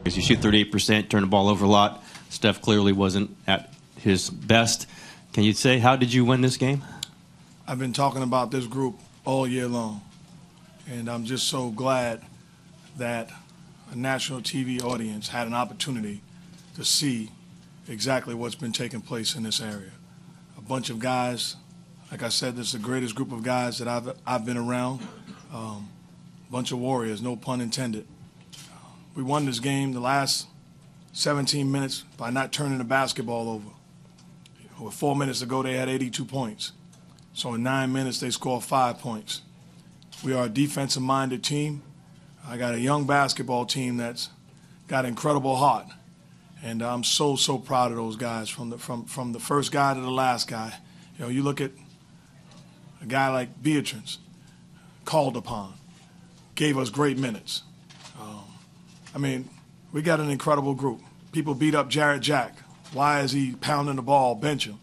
You shoot 38%, turn the ball over a lot. Steph clearly wasn't at his best. Can you say, how did you win this game? I've been talking about this group all year long, and I'm just so glad that a national TV audience had an opportunity to see exactly what's been taking place in this area. A bunch of guys, like I said, this is the greatest group of guys that I've been around. A bunch of warriors, no pun intended. We won this game the last 17 minutes by not turning the basketball over. With 4 minutes to go, they had 82 points. So in 9 minutes, they scored 5 points. We are a defensive-minded team. I got a young basketball team that's got incredible heart. And I'm so proud of those guys, from the first guy to the last guy. You know, you look at a guy like Beatrice, called upon, gave us great minutes. I mean, we got an incredible group. People beat up Jarrett Jack. Why is he pounding the ball, bench him?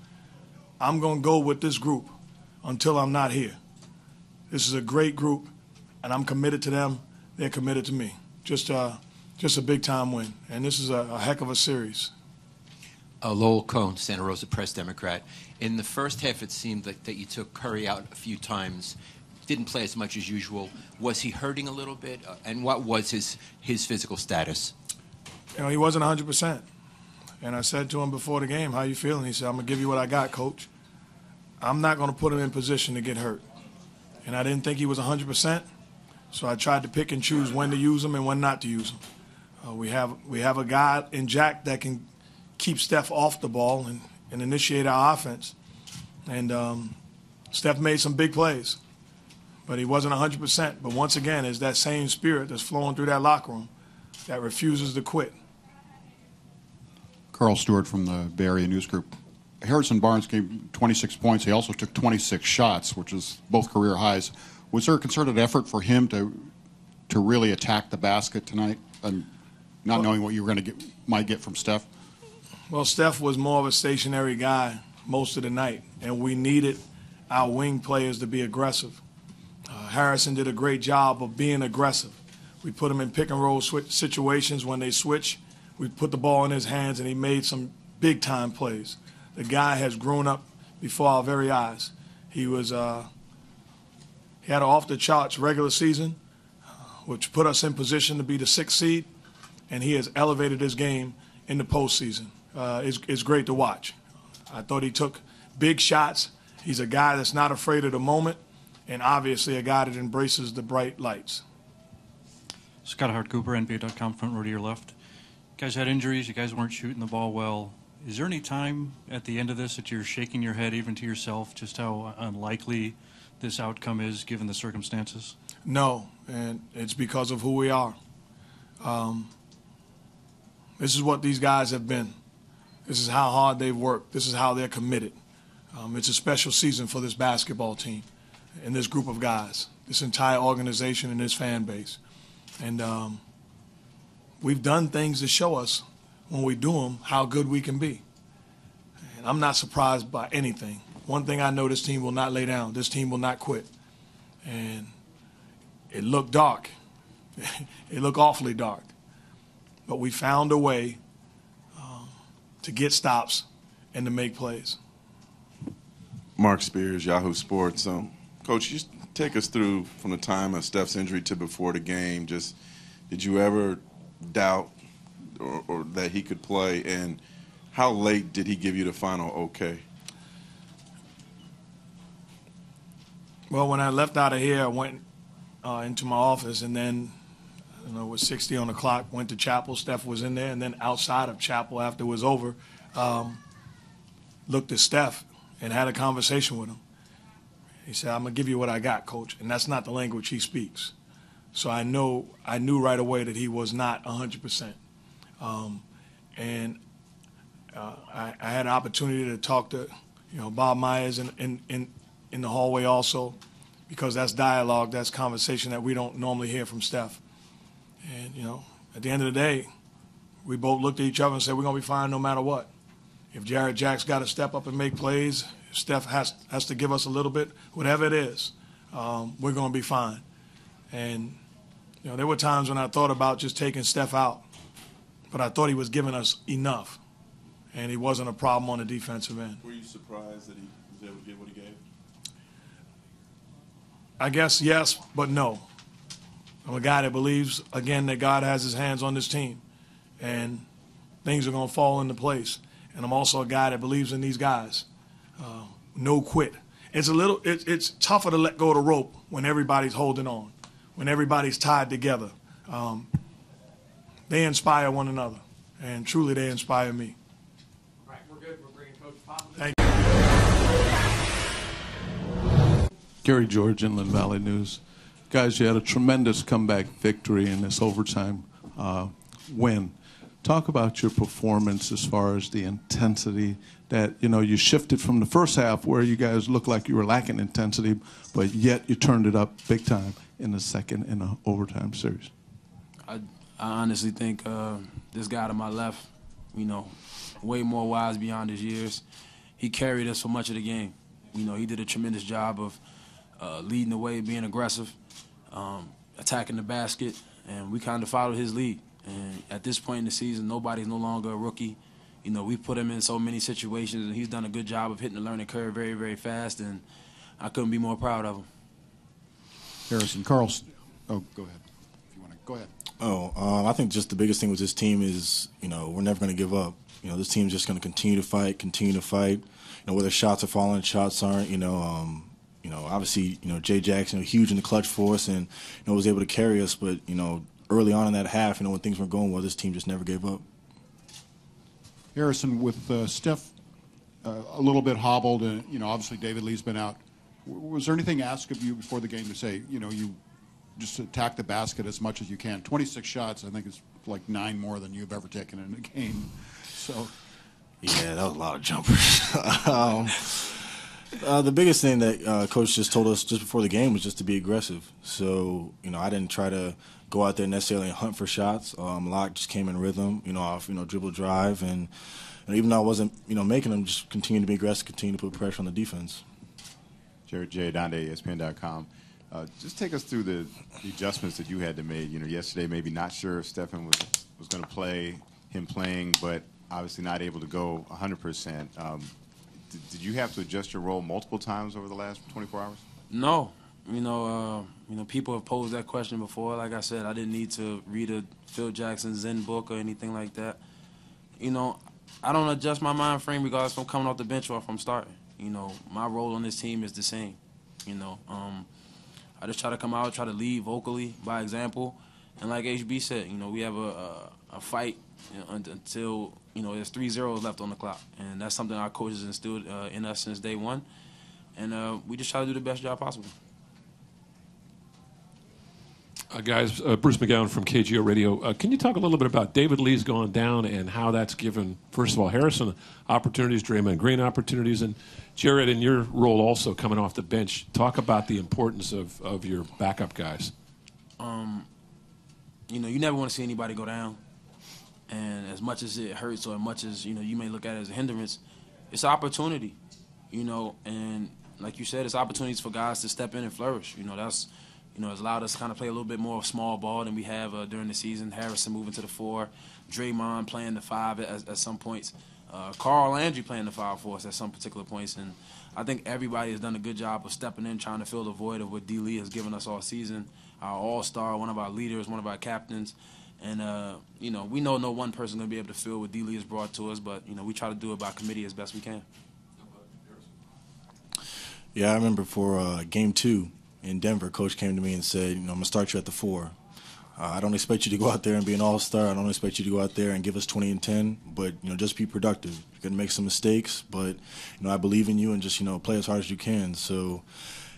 I'm going to go with this group until I'm not here. This is a great group, and I'm committed to them. They're committed to me. Just a big-time win, and this is a heck of a series. Lowell Cohn, Santa Rosa Press Democrat. In the first half, it seemed like that you took Curry out a few times. Didn't play as much as usual. Was he hurting a little bit? And what was his physical status? You know, he wasn't 100%. And I said to him before the game, how you feeling? He said, I'm going to give you what I got, Coach. I'm not going to put him in position to get hurt. And I didn't think he was 100%, so I tried to pick and choose when to use him and when not to use him. We have a guy in Jack that can keep Steph off the ball and initiate our offense. And Steph made some big plays. But he wasn't 100%. But once again, it's that same spirit that's flowing through that locker room that refuses to quit. Carl Stewart from the Bay Area News Group. Harrison Barnes gave 26 points. He also took 26 shots, which is both career highs. Was there a concerted effort for him to really attack the basket tonight, and not knowing what you were going to might get from Steph? Well, Steph was more of a stationary guy most of the night, and we needed our wing players to be aggressive. Harrison did a great job of being aggressive. We put him in pick-and-roll situations. When they switch, we put the ball in his hands, and he made some big-time plays. The guy has grown up before our very eyes. He had an off-the-charts regular season, which put us in position to be the 6th seed, and he has elevated his game in the postseason. It's great to watch. I thought he took big shots. He's a guy that's not afraid of the moment, and obviously a guy that embraces the bright lights. Scott Hart-Cooper, NBA.com, front row to your left. You guys had injuries. You guys weren't shooting the ball well. Is there any time at the end of this that you're shaking your head even to yourself just how unlikely this outcome is given the circumstances? No, and it's because of who we are. This is what these guys have been. This is how hard they've worked. This is how they're committed. It's a special season for this basketball team and this group of guys, this entire organization and this fan base. And we've done things to show us when we do them how good we can be. And I'm not surprised by anything. One thing I know, this team will not lay down. This team will not quit. And it looked dark. It looked awfully dark. But we found a way to get stops and to make plays. Mark Spears, Yahoo Sports. Coach, just take us through from the time of Steph's injury to before the game. Just did you ever doubt or that he could play, and how late did he give you the final okay? Well, when I left out of here, I went into my office, and then with 60 on the clock, went to chapel. Steph was in there, and then outside of chapel after it was over, looked at Steph and had a conversation with him. He said, I'm going to give you what I got, Coach. And that's not the language he speaks. So I knew right away that he was not 100%. I had an opportunity to talk to Bob Myers in the hallway also, because that's dialogue, that's conversation that we don't normally hear from Steph. And, at the end of the day, we both looked at each other and said, we're going to be fine no matter what. If Jarrett Jack's got to step up and make plays, if Steph has to give us a little bit, whatever it is, we're going to be fine. And, there were times when I thought about just taking Steph out but I thought he was giving us enough, and he wasn't a problem on the defensive end. Were you surprised that he was able to get what he gave? I guess yes, but no. I'm a guy that believes, again, that God has his hands on this team, and things are going to fall into place. And I'm also a guy that believes in these guys. No quit. It's tougher to let go of the rope when everybody's holding on, when everybody's tied together. They inspire one another, and truly they inspire me. All right, we're good. We're bringing Coach Popovich. Thank you. Gary George, Inland Valley News. Guys, you had a tremendous comeback victory in this overtime win. Talk about your performance as far as the intensity that, you shifted from the first half where you guys looked like you were lacking intensity, but yet you turned it up big time in the second in the overtime series. I honestly think this guy to my left, way more wise beyond his years. He carried us for much of the game. He did a tremendous job of leading the way, being aggressive, attacking the basket, and we kind of followed his lead. And at this point in the season, nobody's no longer a rookie. We put him in so many situations, and he's done a good job of hitting the learning curve very, very fast, and I couldn't be more proud of him. Harrison, Carl, go ahead. If you want to, go ahead. I think just the biggest thing with this team is, we're never going to give up. This team's just going to continue to fight. Whether shots are falling, shots aren't. Obviously, Jay Jackson, huge in the clutch for us, and was able to carry us. But early on in that half, when things were going well, this team just never gave up. Harrison, with Steph a little bit hobbled, and obviously David Lee's been out. Was there anything asked of you before the game to say, you just attack the basket as much as you can? 26 shots, I think, is like 9 more than you've ever taken in a game. So, yeah, that was a lot of jumpers. The biggest thing that Coach just told us just before the game was just to be aggressive. So, I didn't try to go out there necessarily and hunt for shots. A lot just came in rhythm, off, dribble drive. And even though I wasn't, making them, just continue to be aggressive, continue to put pressure on the defense. Jared J. Donde, ESPN.com. Just take us through the adjustments that you had to make. Yesterday maybe not sure if Stephen was going to play, him playing, but obviously not able to go 100%. Did you have to adjust your role multiple times over the last 24 hours? No. People have posed that question before. Like I said, I didn't need to read a Phil Jackson Zen book or anything like that. I don't adjust my mind frame regardless if I'm coming off the bench or if I'm starting. My role on this team is the same. I just try to come out, try to lead vocally by example. And like HB said, we have a fight until, there's 3 zeros left on the clock. And that's something our coaches instilled in us since day one. And we just try to do the best job possible. Guys, Bruce McGowan from KGO Radio. Can you talk a little bit about David Lee's gone down and how that's given, first of all, Harrison opportunities, Draymond Green opportunities, and Jared, in your role also coming off the bench, talk about the importance of your backup guys. You never want to see anybody go down. And as much as it hurts or as much as, you may look at it as a hindrance, it's opportunity, and like you said, it's opportunities for guys to step in and flourish. That's it's allowed us to kind of play a little bit more small ball than we have during the season. Harrison moving to the 4, Draymond playing the 5 at some points, Carl Landry playing the 5 for us at some particular points. And I think everybody has done a good job of stepping in, trying to fill the void of what D. Lee has given us all season. Our all-star, one of our leaders, one of our captains. And, we know no one person is going to be able to fill what D. Lee has brought to us, but, we try to do it by committee as best we can. Yeah, I remember for Game 2 in Denver, Coach came to me and said, I'm going to start you at the 4. I don't expect you to go out there and be an all-star. I don't expect you to go out there and give us 20 and 10, but, just be productive. You're going to make some mistakes, but, I believe in you and just, play as hard as you can. So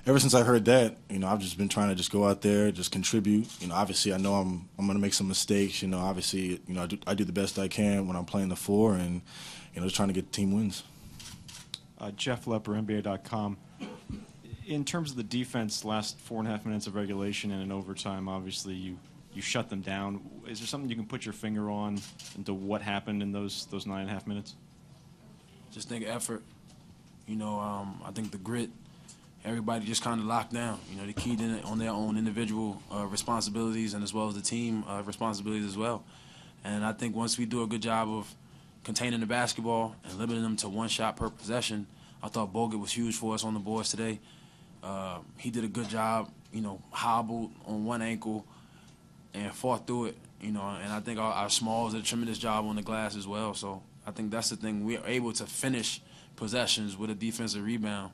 ever since I heard that, I've just been trying to just go out there, just contribute. Obviously I know I'm going to make some mistakes. Obviously, I do the best I can when I'm playing the 4 and, just trying to get the team wins. Jeff Lepper, NBA.com. In terms of the defense, last 4.5 minutes of regulation and in overtime, obviously you shut them down. Is there something you can put your finger on into what happened in those 9.5 minutes? Just think effort. I think the grit. Everybody just kind of locked down. They keyed in on their own individual responsibilities and as well as the team responsibilities as well. And I think once we do a good job of containing the basketball and limiting them to one shot per possession, I thought Bogut was huge for us on the boards today. He did a good job, hobbled on one ankle and fought through it, and I think our smalls did a tremendous job on the glass as well. So I think that's the thing. We are able to finish possessions with a defensive rebound.